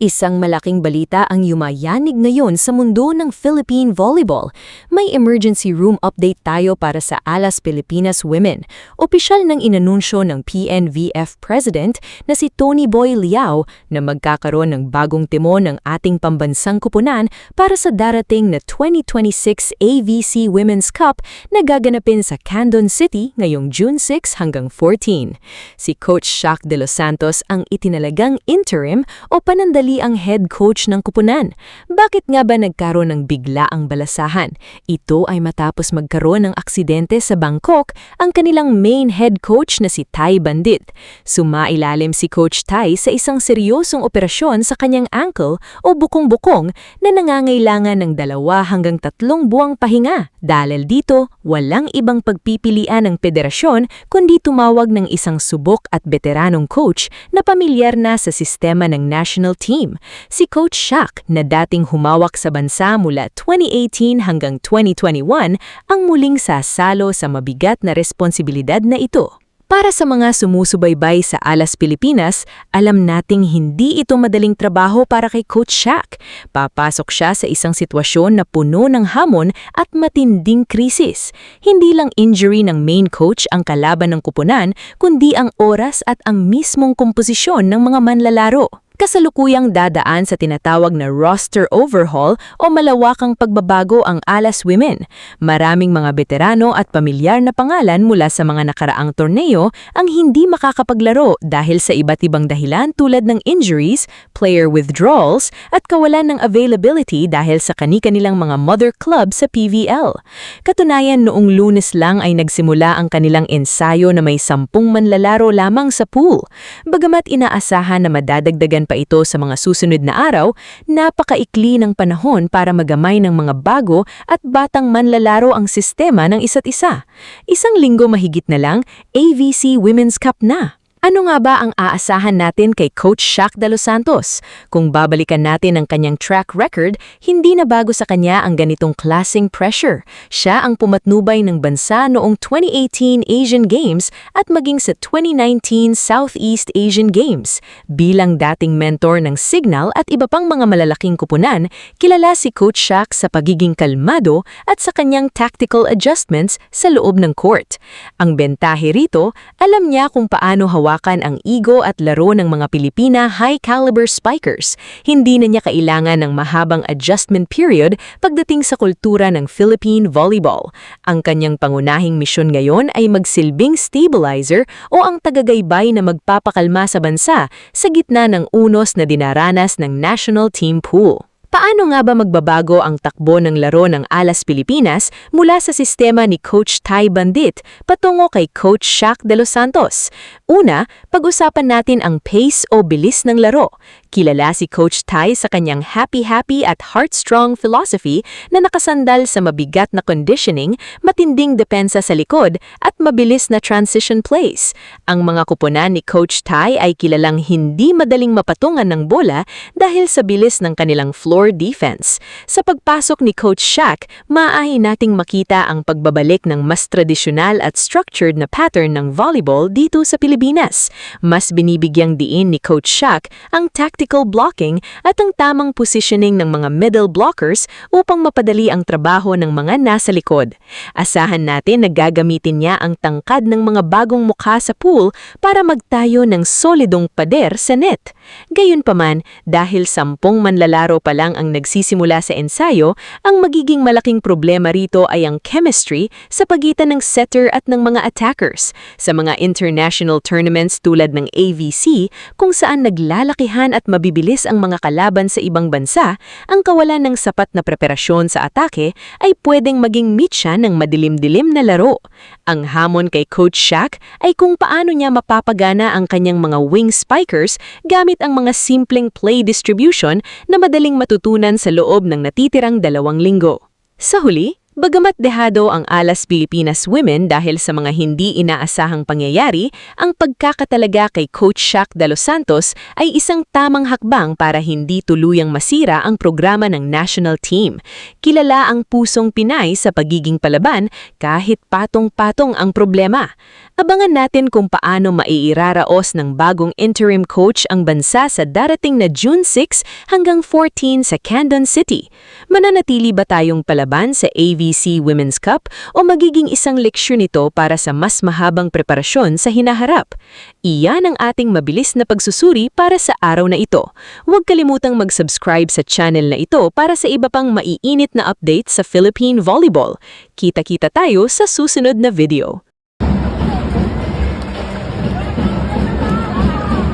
Isang malaking balita ang yumayanig ngayon sa mundo ng Philippine volleyball. May emergency room update tayo para sa Alas Pilipinas Women. Opisyal nang inanunsyo ng PNVF President na si Tony Boy Liao na magkakaroon ng bagong timon ng ating pambansang kupunan para sa darating na 2026 AVC Women's Cup na gaganapin sa Candon City ngayong June 6 hanggang 14. Si Coach Shaq De Los Santos ang itinalagang interim o panandali ang head coach ng kupunan. Bakit nga ba nagkaroon ng biglaang balasahan? Ito ay matapos magkaroon ng aksidente sa Bangkok ang kanilang main head coach na si Ty Bandit. Sumailalim si Coach Ty sa isang seryosong operasyon sa kanyang ankle o bukong-bukong na nangangailangan ng 2 hanggang 3 buwang pahinga. Dahil dito, walang ibang pagpipilian ng federasyon kundi tumawag ng isang subok at veteranong coach na pamilyar na sa sistema ng national team. Si Coach Shaq na dating humawak sa bansa mula 2018 hanggang 2021 ang muling sasalo sa mabigat na responsibilidad na ito. Para sa mga sumusubaybay sa Alas Pilipinas, alam nating hindi ito madaling trabaho para kay Coach Shaq. Papasok siya sa isang sitwasyon na puno ng hamon at matinding krisis. Hindi lang injury ng main coach ang kalaban ng kupunan, kundi ang oras at ang mismong komposisyon ng mga manlalaro. Kasalukuyang dadaan sa tinatawag na roster overhaul o malawakang pagbabago ang Alas Women. Maraming mga veterano at pamilyar na pangalan mula sa mga nakaraang torneo ang hindi makakapaglaro dahil sa iba't ibang dahilan tulad ng injuries, player withdrawals at kawalan ng availability dahil sa kani-kanilang mga mother club sa PVL. Katunayan, noong Lunes lang ay nagsimula ang kanilang ensayo na may 10 manlalaro lamang sa pool. Bagamat inaasahan na madadagdagan pa ito sa mga susunod na araw, napakaikli ng panahon para magamay ng mga bago at batang manlalaro ang sistema ng isa't isa. Isang linggo mahigit na lang, AVC Women's Cup na. Ano nga ba ang aasahan natin kay Coach Shaq De Los Santos? Kung babalikan natin ang kanyang track record, hindi na bago sa kanya ang ganitong klaseng pressure. Siya ang pumatnubay ng bansa noong 2018 Asian Games at maging sa 2019 Southeast Asian Games. Bilang dating mentor ng Signal at iba pang mga malalaking kupunan, kilala si Coach Shaq sa pagiging kalmado at sa kanyang tactical adjustments sa loob ng court. Ang bentahe rito, alam niya kung paano hawakan ang ego at laro ng mga Pilipina high-caliber spikers. Hindi na niya kailangan ng mahabang adjustment period pagdating sa kultura ng Philippine volleyball. Ang kanyang pangunahing misyon ngayon ay magsilbing stabilizer o ang tagagaybay na magpapakalma sa bansa sa gitna ng unos na dinaranas ng national team pool. Paano nga ba magbabago ang takbo ng laro ng Alas Pilipinas mula sa sistema ni Coach Ty Bandit patungo kay Coach Shaq De Los Santos? Una, pag-usapan natin ang pace o bilis ng laro. Kilala si Coach Ty sa kanyang happy-happy at heart-strong philosophy na nakasandal sa mabigat na conditioning, matinding depensa sa likod at mabilis na transition plays. Ang mga kupunan ni Coach Ty ay kilalang hindi madaling mapatungan ng bola dahil sa bilis ng kanilang floor defense. Sa pagpasok ni Coach Shaq, maaari nating makita ang pagbabalik ng mas tradisyonal at structured na pattern ng volleyball dito sa Pilipinas. Mas binibigyang diin ni Coach Shaq ang tactical blocking at ang tamang positioning ng mga middle blockers upang mapadali ang trabaho ng mga nasa likod. Asahan natin na gagamitin niya ang tangkad ng mga bagong mukha sa pool para magtayo ng solidong pader sa net. Gayunpaman, dahil 10 manlalaro pa lang ang nagsisimula sa ensayo, ang magiging malaking problema rito ay ang chemistry sa pagitan ng setter at ng mga attackers. Sa mga international tournaments tulad ng AVC, kung saan naglalakihan at mabibilis ang mga kalaban sa ibang bansa, ang kawalan ng sapat na preparasyon sa atake ay pwedeng maging mitya ng madilim-dilim na laro. Ang hamon kay Coach Shaq ay kung paano niya mapapagana ang kanyang mga wing spikers gamit ang mga simpleng play distribution na madaling matutunan sa loob ng natitirang 2 linggo. Sa huli, Bagamat dehado ang Alas Pilipinas Women dahil sa mga hindi inaasahang pangyayari, ang pagkakatalaga kay Coach Shaq De Los Santos ay isang tamang hakbang para hindi tuluyang masira ang programa ng national team. Kilala ang pusong Pinay sa pagiging palaban kahit patong-patong ang problema. Abangan natin kung paano maiiraraos ng bagong interim coach ang bansa sa darating na June 6 hanggang 14 sa Candon City. Mananatili ba tayong palaban sa AVC Women's Cup o magiging isang leksyon ito para sa mas mahabang preparasyon sa hinaharap? Iyan ang ating mabilis na pagsusuri para sa araw na ito. Huwag kalimutang mag-subscribe sa channel na ito para sa iba pang maiinit na update sa Philippine Volleyball. Kita-kita tayo sa susunod na video.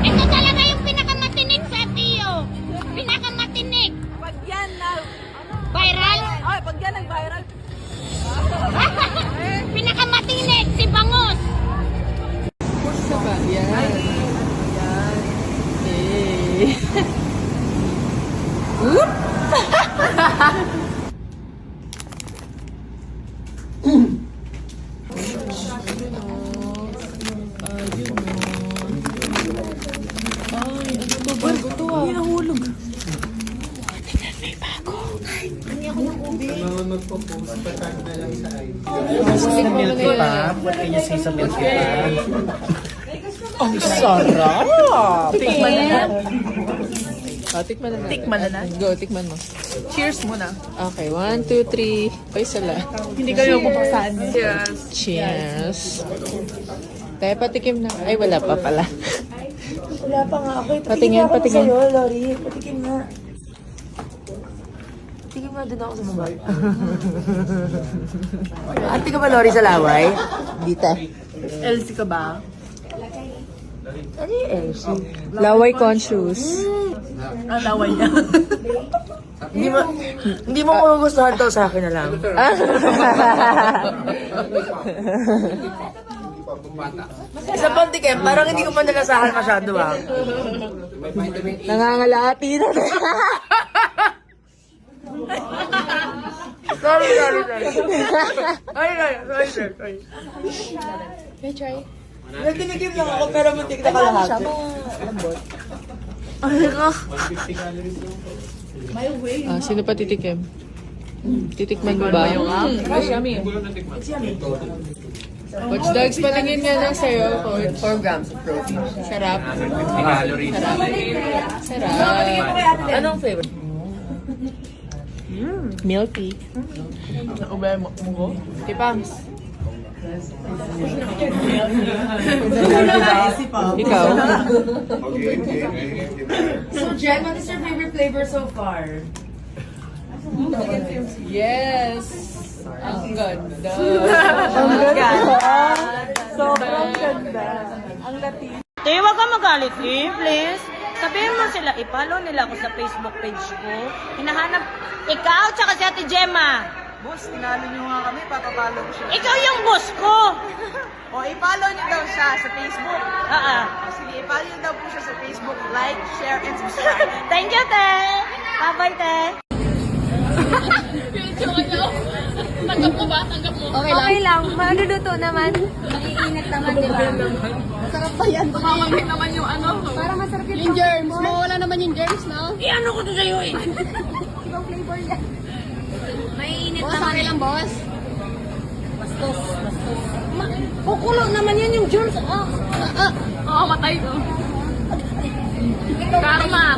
Ito talaga yung pinakamatinig sa Tio. Pinakamatinig. Pag yan na, Viral? ay, pag yan nag-viral, Pinakamatinig si Bangus. yan. Milky pa? What can you say sa milky pa? Ang sarap! Tikman na na. Tikman na natin. Tikman na na. Go, tikman mo. Cheers muna. Okay, 1, 2, 3. Ay, sala. Hindi kayo mapapasaan. Cheers. Cheers. Tayo patikim na. Ay, wala pa pala. Wala pa nga ako. Patingin, ako patingin. sa'yo, Lori. Patikim nga. Patikim nga din ako sa baba. Ate ka ba, Lori, sa laway? Dita. LC ka ba? Ano yung LC? Laway conscious. Ang laway niya. Hindi mo magugustuhan to, sa akin na lang. Sa pantikim, parang hindi ko pa nalasahan masyado, ah. Nangangalati na. Sorry. Sorry. Hey, try. Nagtinikim lang ako, pero muntik na kalahati. Sino pa titikim? Titikman mo ba? It's yummy. Watch Dogs, patingin nga lang sa'yo. 4 grams of protein. Sarap. Sarap. Anong flavor? Milky. Ubay mo ko? Tipams. Ikaw? So, Jen, what is your favorite flavor so far? Yes! Ang ganda! Sobrang ganda. Te, wag ka magalit, please. Sabihin mo sila, i-follow nila ako sa Facebook page ko. Hinahanap, ikaw tsaka si Ate Gemma. Boss, tinalo niyo nga kami, papapalo ko siya. Ikaw yung boss ko. O, i-follow niyo daw siya sa Facebook. O, sige, i-follow niyo daw po siya sa Facebook. Like, share, and subscribe. Thank you, Te. Bye-bye, Te. Okay lang. Maluluto naman. Maiinit naman, di ba? Masarap pa yan. Mamamit naman yung ano. Para masarap yung germs. Mawala naman yung germs, no? Ano ko to sa'yo eh? Ibang flavor yan. Maiinit naman. Boss, okay lang, boss. Bastos. Kukulo naman yan yung germs. Oo, matay ko. Karma.